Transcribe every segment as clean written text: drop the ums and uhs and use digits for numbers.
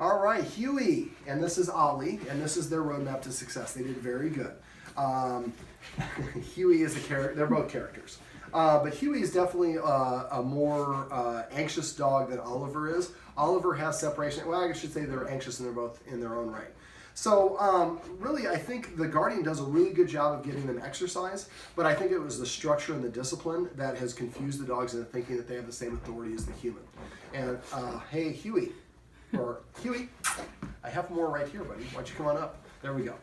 All right, Huey, and this is Ollie, and this is their roadmap to success. They did very good. Huey is a character. They're both characters. But Huey is definitely a more anxious dog than Oliver is. Oliver has separation. Well, I should say they're anxious and they're both in their own right. So really, I think the Guardian does a really good job of getting them exercise, but I think it was the structure and the discipline that has confused the dogs into thinking that they have the same authority as the human. And hey, Huey, or Huey, I have more right here, buddy. Why don't you come on up? There we go.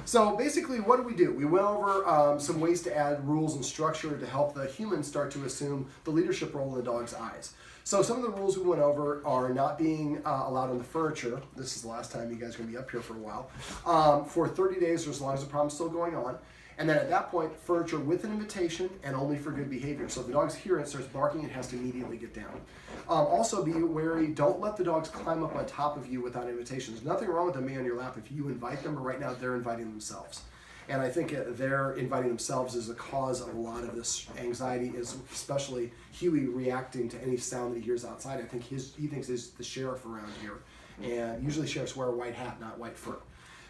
So basically, what do? We went over some ways to add rules and structure to help the humans start to assume the leadership role in the dog's eyes. So some of the rules we went over are not being allowed on the furniture. This is the last time you guys are going to be up here for a while. For 30 days or as long as the problem's still going on. And then at that point, furniture with an invitation and only for good behavior. So if the dog's here and starts barking, it has to immediately get down. Also be wary, don't let the dogs climb up on top of you without invitation. There's nothing wrong with them being on your lap if you invite them, but right now they're inviting themselves. And I think they're inviting themselves is the cause of a lot of this anxiety, is especially Huey reacting to any sound that he hears outside. I think he thinks he's the sheriff around here. And usually sheriffs wear a white hat, not white fur.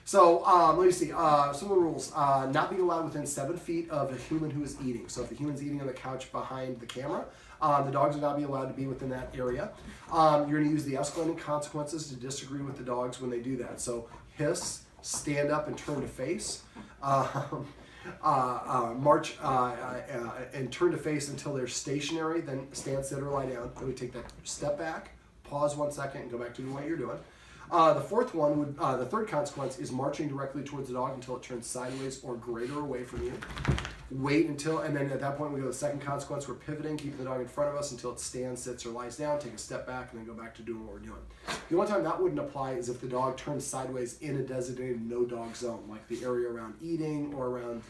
So let me see, some of the rules. Not being allowed within 7 feet of a human who is eating. So if the human's eating on the couch behind the camera, the dogs will not be allowed to be within that area. You're going to use the escalating consequences to disagree with the dogs when they do that. So hiss, stand up and turn to face, march and turn to face until they're stationary, then stand, sit, or lie down. Then we take that step back, pause 1 second, and go back to doing what you're doing. The third consequence is marching directly towards the dog until it turns sideways or greater away from you. Wait until, and then at that point we go to the second consequence. We're pivoting, keeping the dog in front of us until it stands, sits, or lies down. Take a step back and then go back to doing what we're doing. The only time that wouldn't apply is if the dog turns sideways in a designated no-dog zone, like the area around eating or around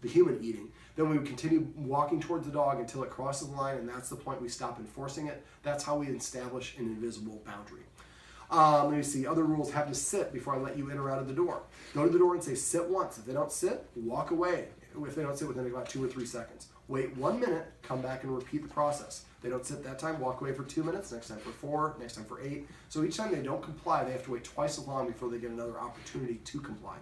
the human eating. Then we would continue walking towards the dog until it crosses the line, and that's the point we stop enforcing it. That's how we establish an invisible boundary. Let me see, other rules: have to sit before I let you in or out of the door. Go to the door and say sit once. If they don't sit, walk away. If they don't sit within about 2 or 3 seconds. Wait 1 minute, come back and repeat the process. If they don't sit that time, walk away for 2 minutes, next time for 4, next time for 8. So each time they don't comply, they have to wait twice as long before they get another opportunity to comply.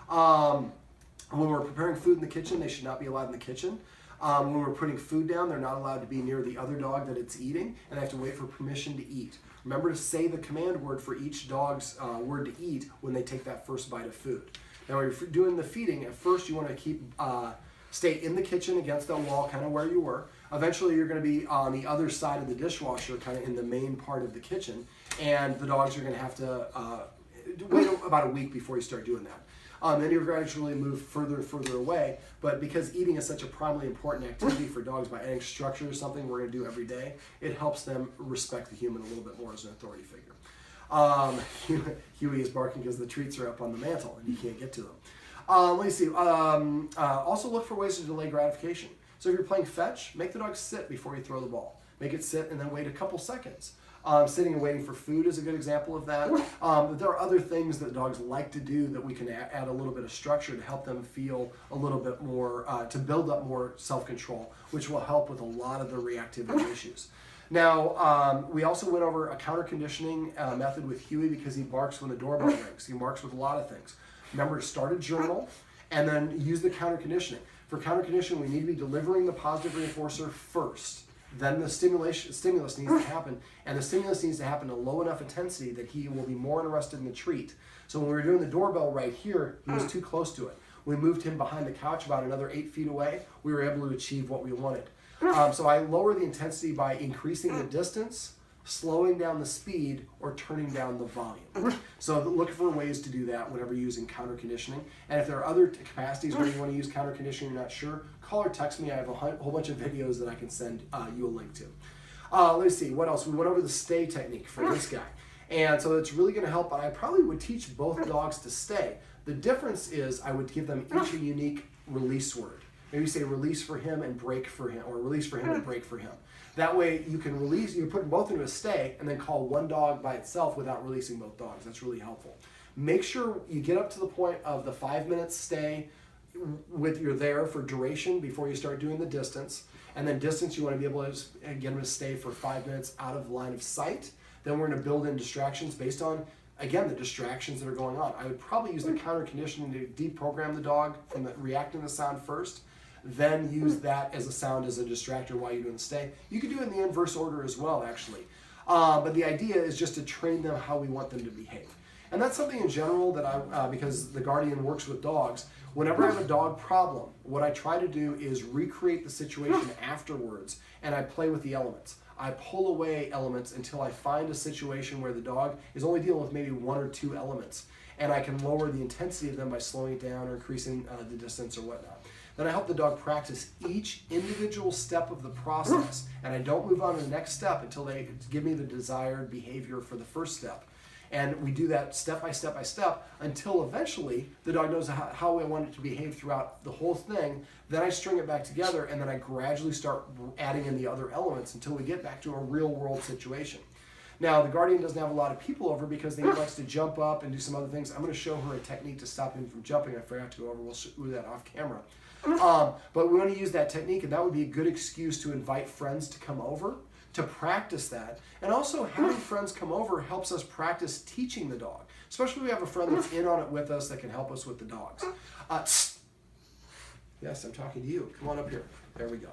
When we're preparing food in the kitchen, they should not be allowed in the kitchen. When we're putting food down, they're not allowed to be near the other dog that it's eating, and they have to wait for permission to eat. Remember to say the command word for each dog's word to eat when they take that first bite of food. Now, when you're doing the feeding, at first you want to stay in the kitchen against that wall, kind of where you were. Eventually, you're going to be on the other side of the dishwasher, kind of in the main part of the kitchen, and the dogs are going to have to wait about a week before you start doing that. Then you gradually move further and further away, but because eating is such a primarily important activity for dogs, by adding structure to something we're going to do every day, it helps them respect the human a little bit more as an authority figure. Huey is barking because the treats are up on the mantle and you can't get to them. Let me see. Also look for ways to delay gratification. So if you're playing fetch, make the dog sit before you throw the ball. Make it sit and then wait a couple seconds. Sitting and waiting for food is a good example of that. But there are other things that dogs like to do that we can add a little bit of structure to help them feel a little bit more, to build up more self-control, which will help with a lot of the reactivity issues. Now, we also went over a counter-conditioning method with Huey because he barks when the doorbell rings. He barks with a lot of things. Remember to start a journal and then use the counter-conditioning. For counter-conditioning, we need to be delivering the positive reinforcer first. Then the stimulus needs to happen, and the stimulus needs to happen at low enough intensity that he will be more interested in the treat. So when we were doing the doorbell right here, he was too close to it. We moved him behind the couch about another 8 feet away. We were able to achieve what we wanted. So I lower the intensity by increasing the distance, slowing down the speed, or turning down the volume. So look for ways to do that whenever you're using counter conditioning. And if there are other capacities where you want to use counter conditioning, you're not sure, call or text me. I have a whole bunch of videos that I can send you a link to. Let's see, what else? We went over the stay technique for this guy. And so it's really going to help. I probably would teach both dogs to stay. The difference is I would give them each a unique release word. Maybe say release for him and break for him, or release for him and break for him. That way you can release, you put them both into a stay and then call one dog by itself without releasing both dogs. That's really helpful. Make sure you get up to the point of the 5 minute stay with you're there for duration before you start doing the distance. And then distance, you want to be able to get them to stay for 5 minutes out of line of sight. then we're going to build in distractions based on, again, the distractions that are going on. I would probably use the counter conditioning to deprogram the dog from reacting to the sound first, then use that as a sound as a distractor while you're doing the stay. You could do it in the inverse order as well, actually. But the idea is just to train them how we want them to behave. And that's something in general that because the Guardian works with dogs, whenever I have a dog problem, what I try to do is recreate the situation afterwards, and I play with the elements. I pull away elements until I find a situation where the dog is only dealing with maybe 1 or 2 elements, and I can lower the intensity of them by slowing it down or increasing the distance or whatnot. Then I help the dog practice each individual step of the process, and I don't move on to the next step until they give me the desired behavior for the first step. And we do that step by step by step until eventually the dog knows how I want it to behave throughout the whole thing. Then I string it back together, and then I gradually start adding in the other elements until we get back to a real world situation. Now, the Guardian doesn't have a lot of people over because he likes to jump up and do some other things. I'm going to show her a technique to stop him from jumping. I forgot to go over. We'll do that off camera. But we want to use that technique, and that would be a good excuse to invite friends to come over to practice that. And also having friends come over helps us practice teaching the dog, especially if we have a friend that's in on it with us that can help us with the dogs. Yes, I'm talking to you. Come on up here. There we go.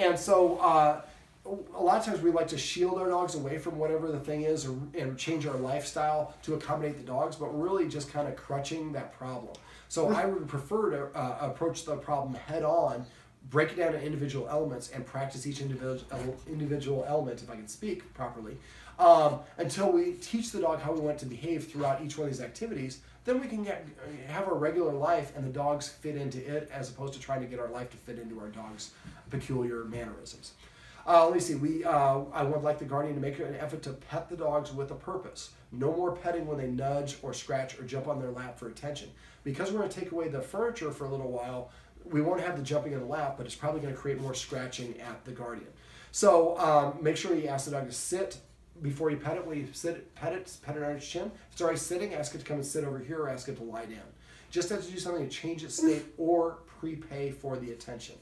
And so a lot of times we like to shield our dogs away from whatever the thing is and change our lifestyle to accommodate the dogs, but we're really just kind of crutching that problem. So I would prefer to approach the problem head on, break it down into individual elements, and practice each individual element, if I can speak properly, until we teach the dog how we want to behave throughout each one of these activities. Then we can have our regular life and the dogs fit into it, as opposed to trying to get our life to fit into our dog's peculiar mannerisms. Let me see. I would like the Guardian to make an effort to pet the dogs with a purpose. No more petting when they nudge or scratch or jump on their lap for attention. Because we're going to take away the furniture for a little while, we won't have the jumping in the lap, but it's probably going to create more scratching at the Guardian. So make sure you ask the dog to sit before you pet it. When you pet it on its chin. If it's already sitting, ask it to come and sit over here, or ask it to lie down. Just have to do something to change its state or prepay for the attention.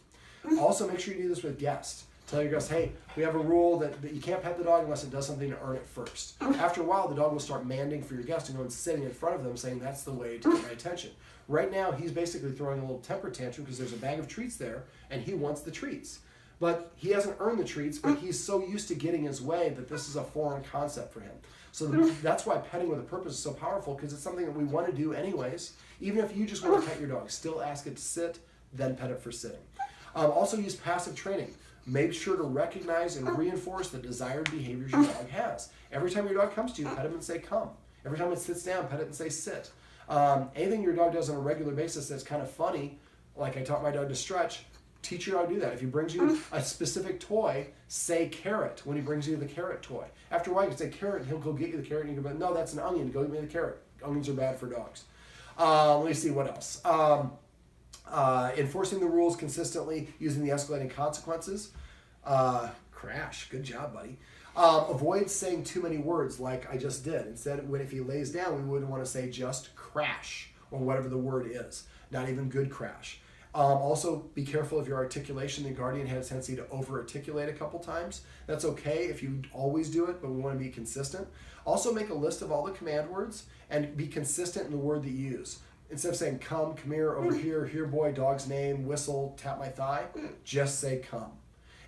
Also, make sure you do this with guests. Tell your guests, hey, we have a rule that you can't pet the dog unless it does something to earn it first. After a while, the dog will start manding for your guest and go and sitting in front of them saying, that's the way to get my attention. Right now, he's basically throwing a little temper tantrum because there's a bag of treats there, and he wants the treats. But he hasn't earned the treats, but he's so used to getting his way that this is a foreign concept for him. So that's why petting with a purpose is so powerful, because it's something that we want to do anyways. Even if you just want to pet your dog, still ask it to sit, then pet it for sitting. Also use passive training. Make sure to recognize and reinforce the desired behaviors your dog has. Every time your dog comes to you, pet him and say, come. Every time it sits down, pet it and say, sit. Anything your dog does on a regular basis that's kind of funny, like I taught my dog to stretch, teach your dog to do that. If he brings you a specific toy, say carrot when he brings you the carrot toy. After a while, you can say carrot, and he'll go get you the carrot, and you go, no, that's an onion. Go get me the carrot. Onions are bad for dogs. Let me see what else. Enforcing the rules consistently, using the escalating consequences. Crash, good job, buddy. Avoid saying too many words like I just did. Instead, if he lays down, we wouldn't want to say just crash or whatever the word is. Not even good crash. Also, be careful of your articulation. The Guardian has a tendency to over-articulate a couple times. That's okay if you always do it, but we want to be consistent. Also, make a list of all the command words and be consistent in the word that you use. Instead of saying come here, over here boy, dog's name, whistle, tap my thigh, just say come.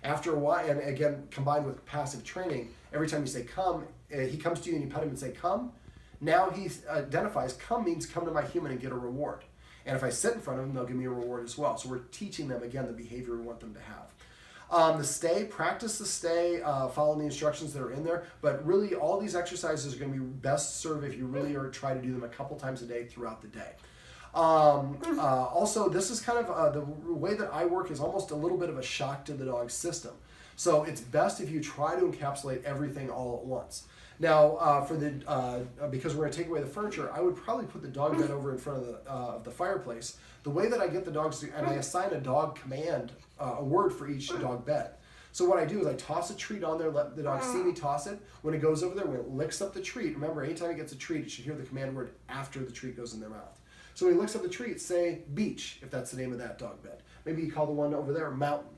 After a while, and again, combined with passive training, every time you say come, he comes to you and you pet him and say come. Now he identifies come means come to my human and get a reward. And if I sit in front of them, they'll give me a reward as well. So we're teaching them, again, the behavior we want them to have. The stay, practice the stay, follow the instructions that are in there. But really, all these exercises are going to be best served if you really are trying to do them a couple times a day throughout the day. Also, this is kind of the way that I work is almost a little bit of a shock to the dog's system. So it's best if you try to encapsulate everything all at once. Now, because we're going to take away the furniture, I would probably put the dog bed over in front of the fireplace. The way that I get the dogs to, and I assign a dog command, a word for each dog bed. So what I do is I toss a treat on there, let the dog see me toss it. When it goes over there, when it licks up the treat, remember, anytime it gets a treat, it should hear the command word after the treat goes in their mouth. So when he licks up the treat, say beach, if that's the name of that dog bed. Maybe you call the one over there mountain.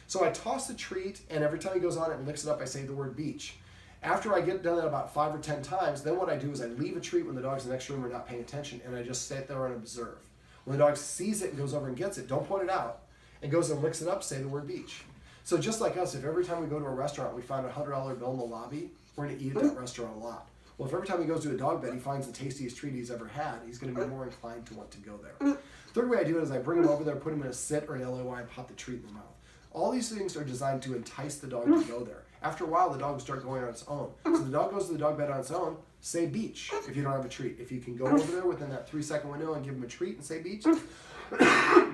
So I toss the treat, and every time he goes on it and licks it up, I say the word beach. After I get done that about 5 or 10 times, then what I do is I leave a treat when the dog's in the next room or not paying attention, and I just sit there and observe. When the dog sees it and goes over and gets it, don't point it out, and goes and licks it up, say the word beach. So just like us, if every time we go to a restaurant we find a $100 bill in the lobby, we're going to eat at that restaurant a lot. Well, if every time he goes to a dog bed he finds the tastiest treat he's ever had, he's going to be more inclined to want to go there. Third way I do it is I bring him over there, put him in a sit or an LOI, and pop the treat in the mouth. All these things are designed to entice the dog to go there. After a while, the dog will start going on its own. So the dog goes to the dog bed on its own, say beach if you don't have a treat. If you can go over there within that 3-second window and give him a treat and say beach,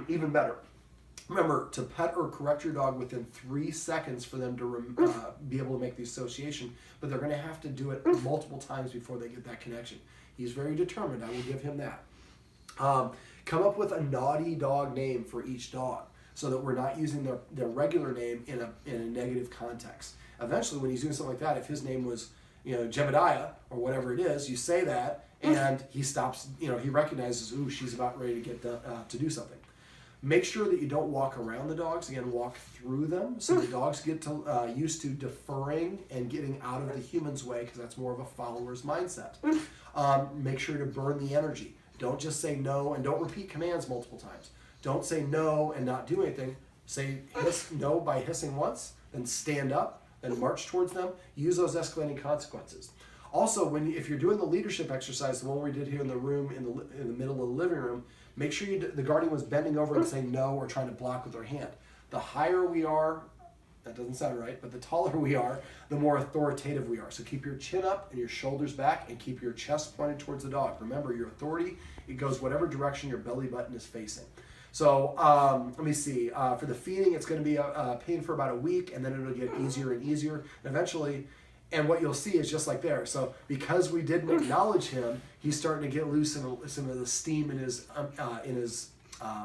even better. Remember, to pet or correct your dog within 3 seconds for them to be able to make the association, but they're going to have to do it multiple times before they get that connection. He's very determined. I will give him that. Come up with a naughty dog name for each dog so that we're not using their regular name in a negative context. Eventually, when he's doing something like that, if his name was, Jebediah or whatever it is, you say that, and he stops. He recognizes, ooh, she's about ready to get to do something. Make sure that you don't walk around the dogs. Again, walk through them, so the dogs get to used to deferring and getting out of the human's way, because that's more of a follower's mindset. Make sure to burn the energy. Don't just say no, and don't repeat commands multiple times. Don't say no and not do anything. Say no by hissing once, then stand up, then march towards them. Use those escalating consequences. Also, if you're doing the leadership exercise, the one we did here in the room, in the middle of the living room, make sure the guardian was bending over and saying no or trying to block with their hand. The higher we are, that doesn't sound right, but the taller we are, the more authoritative we are. So keep your chin up and your shoulders back, and keep your chest pointed towards the dog. Remember, your authority, it goes whatever direction your belly button is facing. So let me see. For the feeding, it's going to be a pain for about a week, and then it'll get easier and easier. And eventually, and what you'll see is just like there. So because we didn't acknowledge him, he's starting to get loose in some of the steam in his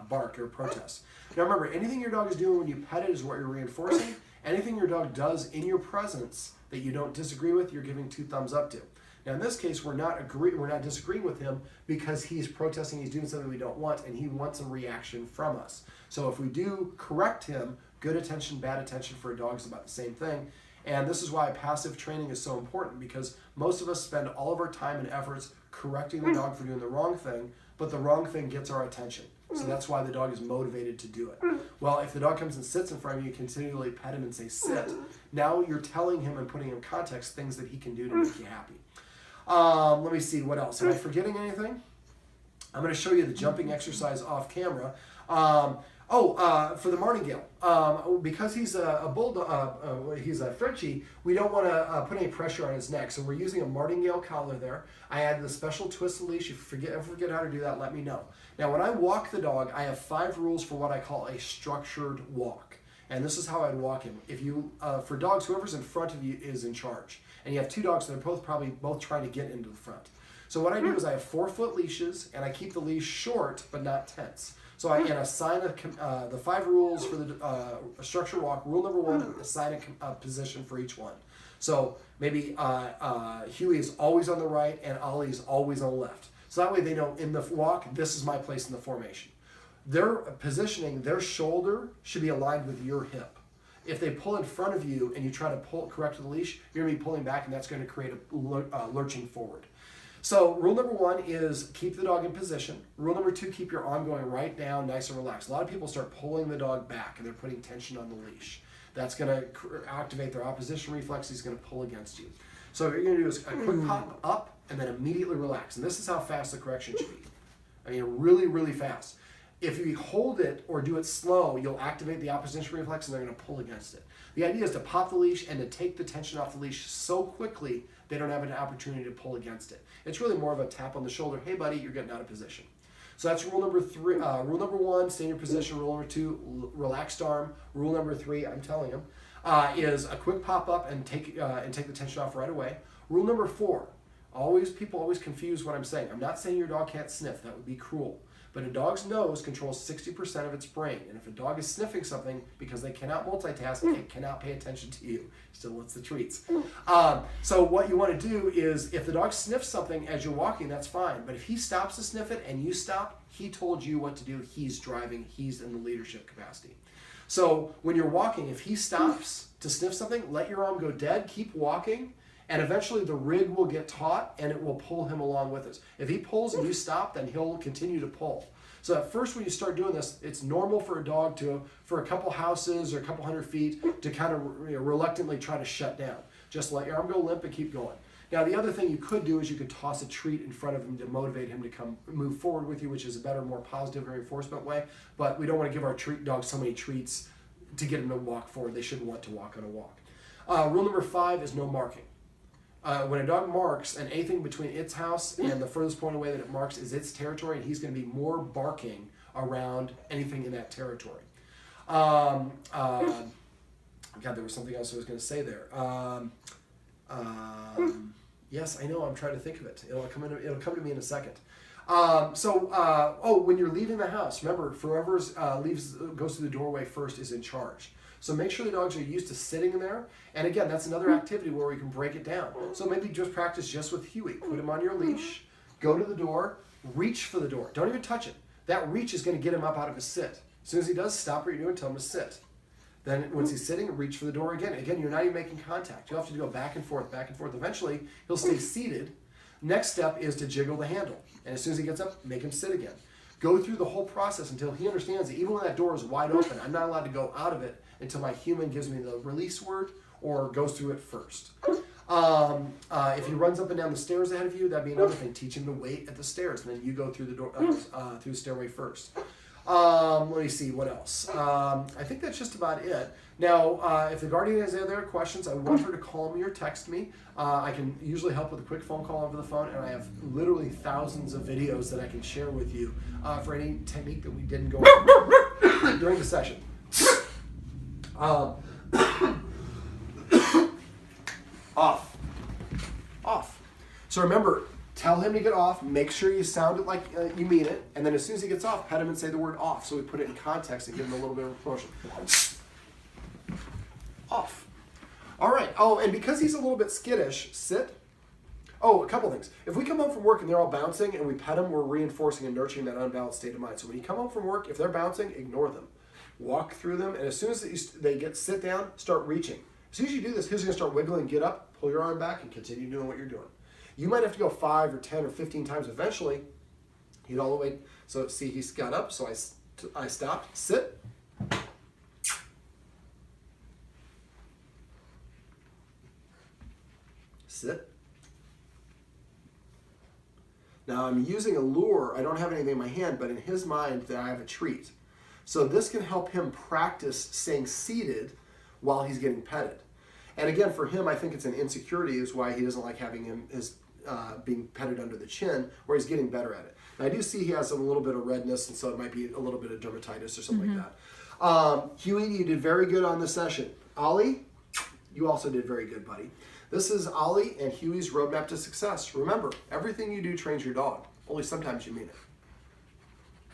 bark or protest. Now remember, anything your dog is doing when you pet it is what you're reinforcing. Anything your dog does in your presence that you don't disagree with, you're giving 2 thumbs up to. Now in this case, we're not disagreeing with him because he's protesting, he's doing something we don't want, and he wants a reaction from us. So if we do correct him, good attention, bad attention for a dog is about the same thing. And this is why passive training is so important, because most of us spend all of our time and efforts correcting the dog for doing the wrong thing, but the wrong thing gets our attention. So that's why the dog is motivated to do it. Well, if the dog comes and sits in front of you, you continually pet him and say sit. Now you're telling him and putting in context things that he can do to make you happy. Let me see, what else? Am I forgetting anything? I'm going to show you the jumping exercise off camera. For the martingale, because he's a bulldog, he's a Frenchie, we don't want to put any pressure on his neck, so we're using a martingale collar there. I added the special twist leash. If you forget how to do that, let me know. Now, when I walk the dog, I have 5 rules for what I call a structured walk, and this is how I'd walk him. If you, for dogs, whoever's in front of you is in charge, and you have 2 dogs, they're probably both trying to get into the front. So what I do is I have 4-foot leashes, and I keep the leash short but not tense. So I can assign the 5 rules for the structure walk. Rule number 1, assign a position for each one. So maybe Huey is always on the right and Ollie is always on the left. So that way they know in the walk, this is my place in the formation. Their positioning, their shoulder should be aligned with your hip. If they pull in front of you and you try to correct the leash, you're going to be pulling back, and that's going to create a lurching forward. So rule number 1 is keep the dog in position. Rule number 2, keep your arm going right down, nice and relaxed. A lot of people start pulling the dog back and they're putting tension on the leash. That's going to activate their opposition reflex. He's going to pull against you. So what you're going to do is a quick pop up and then immediately relax. And this is how fast the correction should be. I mean, really, really fast. If you hold it or do it slow, you'll activate the opposition reflex and they're going to pull against it. The idea is to pop the leash and to take the tension off the leash so quickly they don't have an opportunity to pull against it. It's really more of a tap on the shoulder. Hey, buddy, you're getting out of position. So that's rule number 3. Rule number 1, stay in your position. Rule number 2, relaxed arm. Rule number 3, I'm telling him, is a quick pop up and take the tension off right away. Rule number 4, people always confuse what I'm saying. I'm not saying your dog can't sniff. That would be cruel. But a dog's nose controls 60% of its brain. And if a dog is sniffing something because they cannot multitask, it cannot pay attention to you. Still wants the treats. So what you want to do is, if the dog sniffs something as you're walking, that's fine. But if he stops to sniff it and you stop, he told you what to do. He's driving. He's in the leadership capacity. So when you're walking, if he stops to sniff something, let your arm go dead. Keep walking. And eventually the rig will get taut and it will pull him along with us. If he pulls and you stop, then he'll continue to pull. So at first when you start doing this, it's normal for a dog to, for a couple houses or a couple 100 feet, to kind of reluctantly try to shut down. Just let your arm go limp and keep going. Now the other thing you could do is you could toss a treat in front of him to motivate him to come move forward with you, which is a better, more positive reinforcement way. But we don't want to give our treat dogs so many treats to get them to walk forward. They shouldn't want to walk on a walk. Rule number 5 is no marking. When a dog marks, and anything between its house and the furthest point away that it marks is its territory, and he's going to be more barking around anything in that territory. God, there was something else I was going to say there. Yes, I know. I'm trying to think of it. It'll come to me in a second. When you're leaving the house, remember, whoever goes through the doorway first is in charge. So make sure the dogs are used to sitting in there. And again, that's another activity where we can break it down. So maybe just practice just with Huey. Put him on your leash, go to the door, reach for the door. Don't even touch it. That reach is going to get him up out of his sit. As soon as he does, stop what you're doing, tell him to sit. Then once he's sitting, reach for the door again. Again, you're not even making contact. You'll have to go back and forth, back and forth. Eventually, he'll stay seated. Next step is to jiggle the handle. And as soon as he gets up, make him sit again. Go through the whole process until he understands that even when that door is wide open, I'm not allowed to go out of it until my human gives me the release word or goes through it first. If he runs up and down the stairs ahead of you, that'd be another thing. Teach him to wait at the stairs, and then you go through the door, through the stairway first. Let me see, what else? I think that's just about it. Now, if the guardian has any other questions, I want her to call me or text me. I can usually help with a quick phone call over the phone, and I have literally thousands of videos that I can share with you for any technique that we didn't go over during the session. Off. So remember, tell him to get off, make sure you sound it like you mean it, and then as soon as he gets off, pet him and say the word off, so we put it in context and give him a little bit of promotion. Off. All right. Oh, and because he's a little bit skittish, sit. Oh, a couple things. If we come home from work and they're all bouncing and we pet them, we're reinforcing and nurturing that unbalanced state of mind. So when you come home from work, if they're bouncing, ignore them. Walk through them, and as soon as they sit down, start reaching. As soon as you do this, he's going to start wiggling, get up, pull your arm back, and continue doing what you're doing. You might have to go 5 or 10 or 15 times eventually. He'd all the way. So see, he's got up, so I stopped. Sit. Sit. Now I'm using a lure. I don't have anything in my hand, but in his mind, that I have a treat. So this can help him practice staying seated while he's getting petted. And again, for him, I think it's an insecurity is why he doesn't like having his being petted under the chin, where he's getting better at it. And I do see he has a little bit of redness, and so it might be a little bit of dermatitis or something like that. Huey, you did very good on this session. Ollie, you also did very good, buddy. This is Ollie and Huey's roadmap to success. Remember, everything you do trains your dog. Only sometimes you mean it.